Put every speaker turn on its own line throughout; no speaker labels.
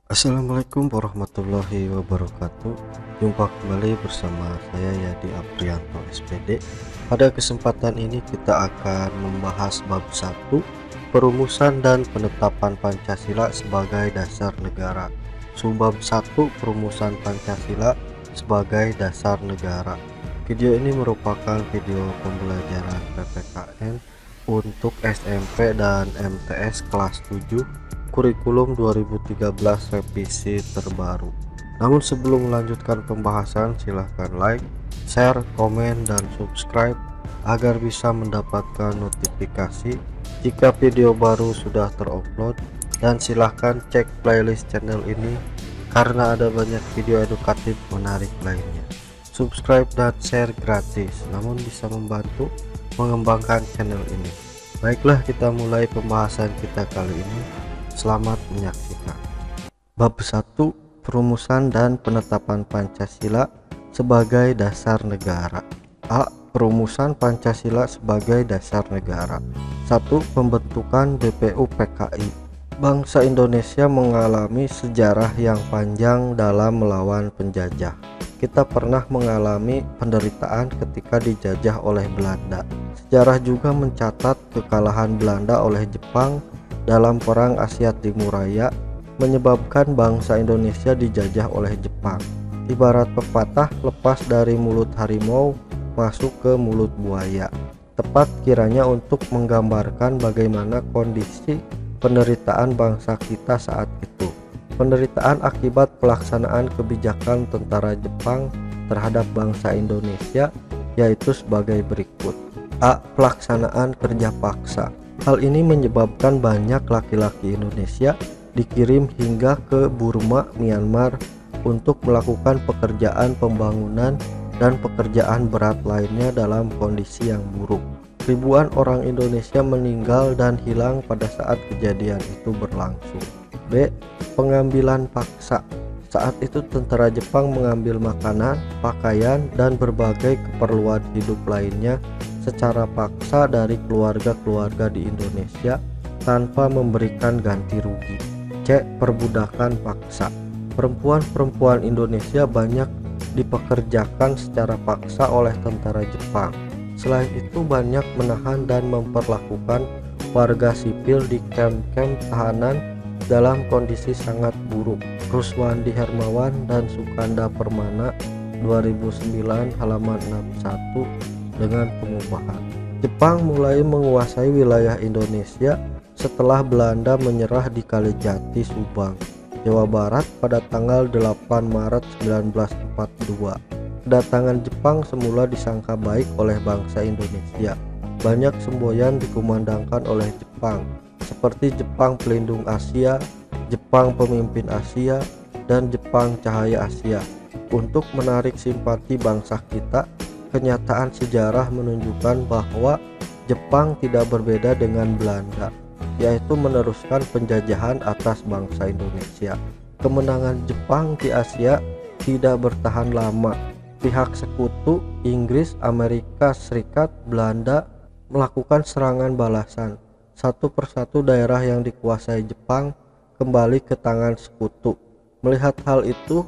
Assalamualaikum warahmatullahi wabarakatuh. Jumpa kembali bersama saya Yadi Aprianto SPD. Pada kesempatan ini kita akan membahas bab 1, perumusan dan penetapan Pancasila sebagai dasar negara. Subbab 1, perumusan Pancasila sebagai dasar negara. Video ini merupakan video pembelajaran PPKN untuk SMP dan MTS kelas 7 kurikulum 2013 revisi terbaru. Namun sebelum melanjutkan pembahasan, silahkan like, share, komen, dan subscribe agar bisa mendapatkan notifikasi jika video baru sudah terupload, dan silahkan cek playlist channel ini karena ada banyak video edukatif menarik lainnya. Subscribe dan share gratis, namun bisa membantu mengembangkan channel ini. Baiklah, kita mulai pembahasan kita kali ini. Selamat menyaksikan. Bab 1, perumusan dan penetapan Pancasila sebagai dasar negara. A. Perumusan Pancasila sebagai dasar negara. 1. Pembentukan BPU PKI. Bangsa Indonesia mengalami sejarah yang panjang dalam melawan penjajah. Kita pernah mengalami penderitaan ketika dijajah oleh Belanda. Sejarah juga mencatat kekalahan Belanda oleh Jepang dalam Perang Asia Timur Raya menyebabkan bangsa Indonesia dijajah oleh Jepang. Ibarat pepatah, lepas dari mulut harimau masuk ke mulut buaya. Tepat kiranya untuk menggambarkan bagaimana kondisi penderitaan bangsa kita saat itu. Penderitaan akibat pelaksanaan kebijakan tentara Jepang terhadap bangsa Indonesia yaitu sebagai berikut. A. Pelaksanaan kerja paksa. Hal ini menyebabkan banyak laki-laki Indonesia dikirim hingga ke Burma, Myanmar untuk melakukan pekerjaan pembangunan dan pekerjaan berat lainnya dalam kondisi yang buruk. Ribuan orang Indonesia meninggal dan hilang pada saat kejadian itu berlangsung. B. Pengambilan paksa. Saat itu tentara Jepang mengambil makanan, pakaian, dan berbagai keperluan hidup lainnya secara paksa dari keluarga-keluarga di Indonesia tanpa memberikan ganti rugi. C. Perbudakan paksa. Perempuan-perempuan Indonesia banyak dipekerjakan secara paksa oleh tentara Jepang. Selain itu banyak menahan dan memperlakukan warga sipil di kamp-kamp tahanan dalam kondisi sangat buruk. Ruswandi Hermawan dan Sukanda Permana 2009 halaman 61 dengan pengupahan. Jepang mulai menguasai wilayah Indonesia setelah Belanda menyerah di Kalijati, Subang, Jawa Barat pada tanggal 8 Maret 1942. Kedatangan Jepang semula disangka baik oleh bangsa Indonesia. Banyak semboyan dikumandangkan oleh Jepang, seperti Jepang Pelindung Asia, Jepang Pemimpin Asia, dan Jepang Cahaya Asia. Untuk menarik simpati bangsa kita, kenyataan sejarah menunjukkan bahwa Jepang tidak berbeda dengan Belanda, yaitu meneruskan penjajahan atas bangsa Indonesia. Kemenangan Jepang di Asia tidak bertahan lama. Pihak sekutu Inggris, Amerika Serikat, Belanda melakukan serangan balasan. Satu persatu daerah yang dikuasai Jepang kembali ke tangan sekutu. Melihat hal itu,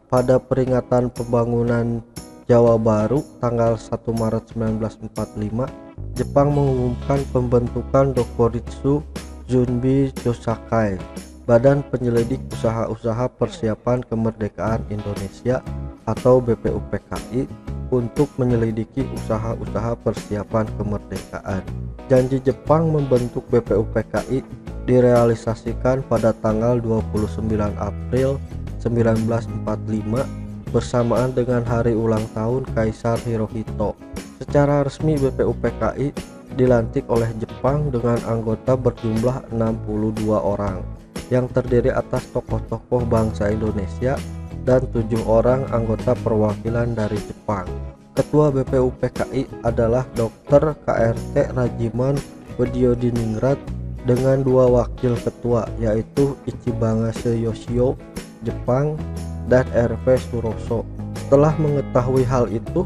pada peringatan pembangunan Jawa Baru tanggal 1 Maret 1945, Jepang mengumumkan pembentukan Dokuritsu Junbi Chosakai, Badan Penyelidik Usaha-usaha Persiapan Kemerdekaan Indonesia atau BPUPKI, untuk menyelidiki usaha-usaha persiapan kemerdekaan. Janji Jepang membentuk BPUPKI direalisasikan pada tanggal 29 April 1945 bersamaan dengan hari ulang tahun Kaisar Hirohito. Secara resmi BPUPKI dilantik oleh Jepang dengan anggota berjumlah 62 orang yang terdiri atas tokoh-tokoh bangsa Indonesia dan 7 orang anggota perwakilan dari Jepang. Ketua BPUPKI adalah Dr. KRT Rajiman Widyodiningrat dengan 2 wakil ketua, yaitu Ichibangase Yoshio Jepang dan RV Suroso. Setelah mengetahui hal itu,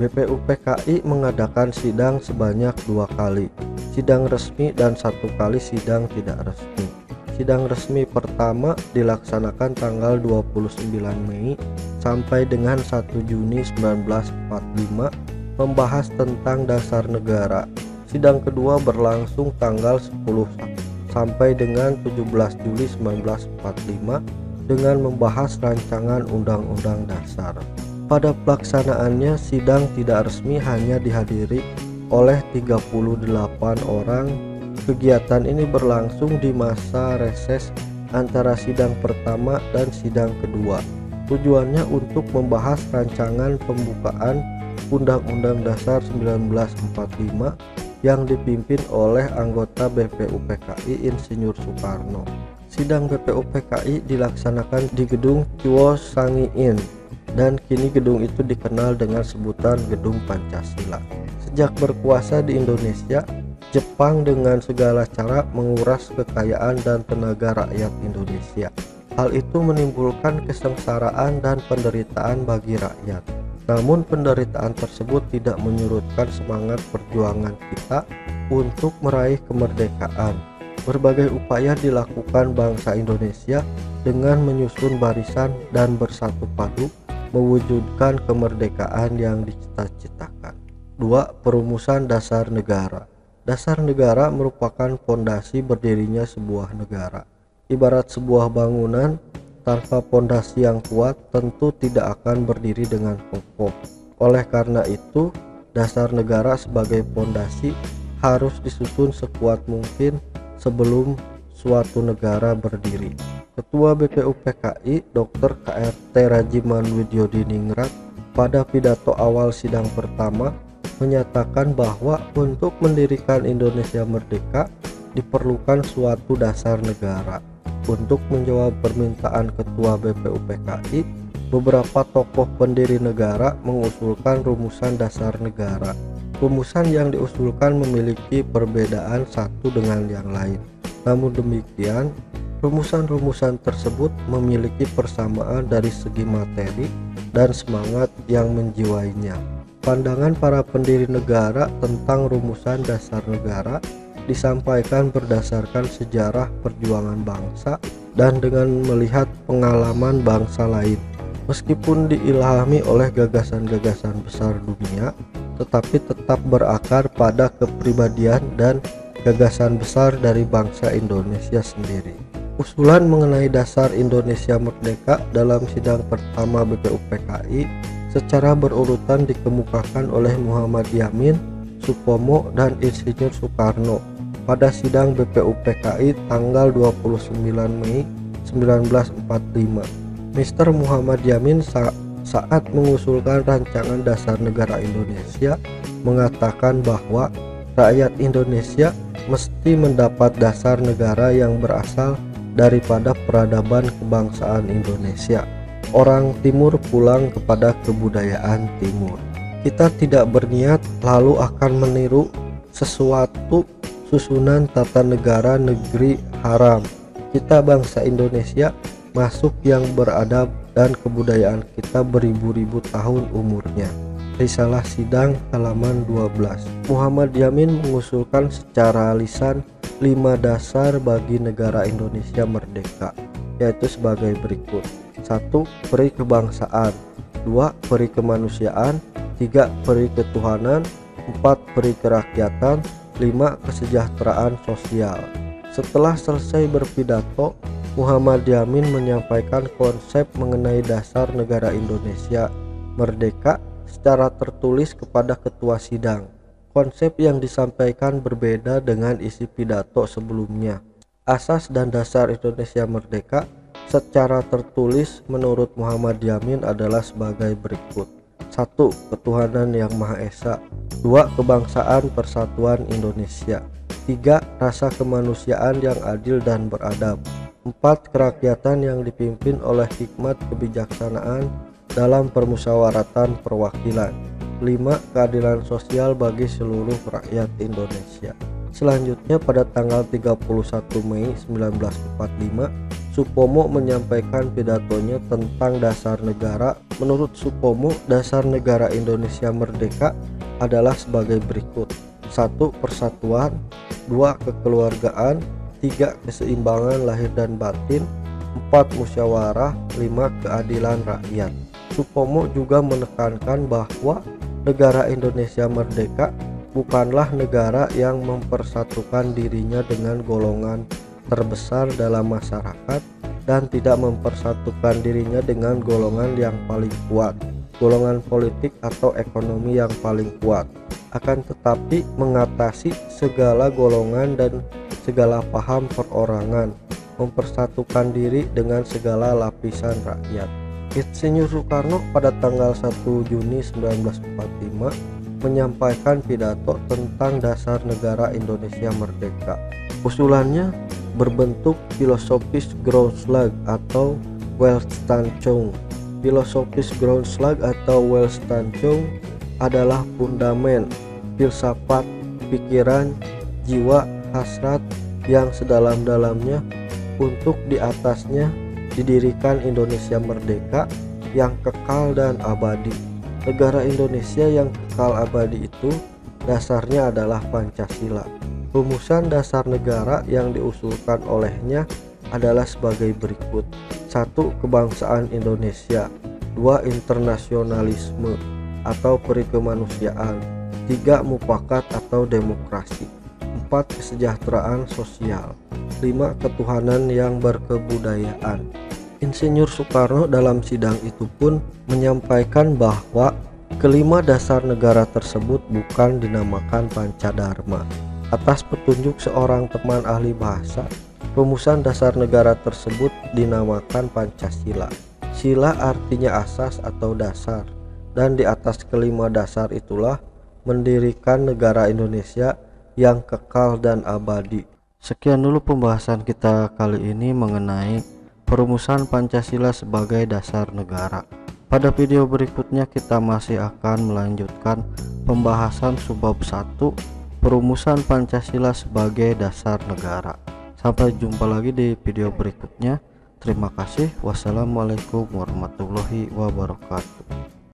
BPUPKI mengadakan sidang sebanyak 2 kali, sidang resmi dan 1 kali sidang tidak resmi. sidang resmi pertama dilaksanakan tanggal 29 Mei sampai dengan 1 Juni 1945 membahas tentang dasar negara. Sidang kedua berlangsung tanggal 10 sampai dengan 17 Juli 1945 dengan membahas rancangan Undang-Undang Dasar. Pada pelaksanaannya, sidang tidak resmi hanya dihadiri oleh 38 orang. Kegiatan ini berlangsung di masa reses antara sidang pertama dan sidang kedua. Tujuannya untuk membahas rancangan pembukaan Undang-Undang Dasar 1945 yang dipimpin oleh anggota BPUPKI Insinyur Soekarno. Sidang BPUPKI dilaksanakan di gedung Kiwo Sangiin dan kini gedung itu dikenal dengan sebutan Gedung Pancasila. Sejak berkuasa di Indonesia, Jepang dengan segala cara menguras kekayaan dan tenaga rakyat Indonesia. Hal itu menimbulkan kesengsaraan dan penderitaan bagi rakyat. Namun penderitaan tersebut tidak menyurutkan semangat perjuangan kita untuk meraih kemerdekaan. Berbagai upaya dilakukan bangsa Indonesia dengan menyusun barisan dan bersatu padu mewujudkan kemerdekaan yang dicita-citakan. 2. Perumusan dasar negara. Dasar negara merupakan fondasi berdirinya sebuah negara. Ibarat sebuah bangunan, tanpa pondasi yang kuat tentu tidak akan berdiri dengan kokoh. Oleh karena itu, dasar negara sebagai pondasi harus disusun sekuat mungkin sebelum suatu negara berdiri. Ketua BPUPKI Dr. KRT Rajiman Widyodiningrat pada pidato awal sidang pertama menyatakan bahwa untuk mendirikan Indonesia merdeka diperlukan suatu dasar negara. Untuk menjawab permintaan Ketua BPUPKI, beberapa tokoh pendiri negara mengusulkan rumusan dasar negara. Rumusan yang diusulkan memiliki perbedaan satu dengan yang lain. Namun demikian, rumusan-rumusan tersebut memiliki persamaan dari segi materi dan semangat yang menjiwainya. Pandangan para pendiri negara tentang rumusan dasar negara disampaikan berdasarkan sejarah perjuangan bangsa dan dengan melihat pengalaman bangsa lain. Meskipun diilhami oleh gagasan-gagasan besar dunia, tetapi tetap berakar pada kepribadian dan gagasan besar dari bangsa Indonesia sendiri. Usulan mengenai dasar Indonesia merdeka dalam sidang pertama BPUPKI secara berurutan dikemukakan oleh Muhammad Yamin, Supomo, dan Insinyur Soekarno pada sidang BPUPKI tanggal 29 Mei 1945. Mr. Muhammad Yamin saat mengusulkan rancangan dasar negara Indonesia mengatakan bahwa rakyat Indonesia mesti mendapat dasar negara yang berasal daripada peradaban kebangsaan Indonesia. Orang Timur pulang kepada kebudayaan Timur. Kita tidak berniat lalu akan meniru sesuatu susunan tata negara negeri haram. Kita bangsa Indonesia masuk yang beradab dan kebudayaan kita beribu-ribu tahun umurnya. Risalah Sidang halaman 12. Muhammad Yamin mengusulkan secara lisan 5 dasar bagi negara Indonesia merdeka, yaitu sebagai berikut. 1. Peri kebangsaan. 2. Peri kemanusiaan. 3. Peri ketuhanan. 4. Peri kerakyatan. 5. Kesejahteraan sosial. Setelah selesai berpidato, Muhammad Yamin menyampaikan konsep mengenai dasar negara Indonesia merdeka secara tertulis kepada ketua sidang. Konsep yang disampaikan berbeda dengan isi pidato sebelumnya. Asas dan dasar Indonesia merdeka secara tertulis menurut Muhammad Yamin adalah sebagai berikut. 1. Ketuhanan yang Maha Esa. 2. Kebangsaan persatuan Indonesia. 3. Rasa kemanusiaan yang adil dan beradab. 4. Kerakyatan yang dipimpin oleh hikmat kebijaksanaan dalam permusyawaratan perwakilan. 5. Keadilan sosial bagi seluruh rakyat Indonesia. Selanjutnya pada tanggal 31 Mei 1945, Supomo menyampaikan pidatonya tentang dasar negara. Menurut Supomo, dasar negara Indonesia merdeka adalah sebagai berikut. 1. Persatuan. 2. Kekeluargaan. 3. Keseimbangan lahir dan batin, 4. Musyawarah, 5. Keadilan rakyat. Supomo juga menekankan bahwa negara Indonesia merdeka bukanlah negara yang mempersatukan dirinya dengan golongan terbesar dalam masyarakat dan tidak mempersatukan dirinya dengan golongan yang paling kuat, golongan politik atau ekonomi yang paling kuat, akan tetapi mengatasi segala golongan dan segala paham perorangan, mempersatukan diri dengan segala lapisan rakyat. Insinyur Soekarno pada tanggal 1 Juni 1945 menyampaikan pidato tentang dasar negara Indonesia merdeka. Usulannya berbentuk filosofis Groundslag atau Weltanschauung. Filosofis Groundslag atau Weltanschauung adalah fundamen filsafat, pikiran, jiwa, hasrat yang sedalam-dalamnya untuk di atasnya didirikan Indonesia merdeka yang kekal dan abadi. Negara Indonesia yang kekal abadi itu dasarnya adalah Pancasila. Rumusan dasar negara yang diusulkan olehnya adalah sebagai berikut: 1. Kebangsaan Indonesia, 2. Internasionalisme atau perikemanusiaan, 3. Mufakat atau demokrasi, 4. Kesejahteraan sosial, 5. Ketuhanan yang berkebudayaan. Insinyur Soekarno dalam sidang itu pun menyampaikan bahwa kelima dasar negara tersebut bukan dinamakan Pancadharma. Atas petunjuk seorang teman ahli bahasa, rumusan dasar negara tersebut dinamakan Pancasila. Sila artinya asas atau dasar, dan di atas kelima dasar itulah mendirikan negara Indonesia yang kekal dan abadi. Sekian dulu pembahasan kita kali ini mengenai perumusan Pancasila sebagai dasar negara. Pada video berikutnya kita masih akan melanjutkan pembahasan subbab 1, perumusan Pancasila sebagai dasar negara. Sampai jumpa lagi di video berikutnya. Terima kasih. Wassalamualaikum warahmatullahi wabarakatuh.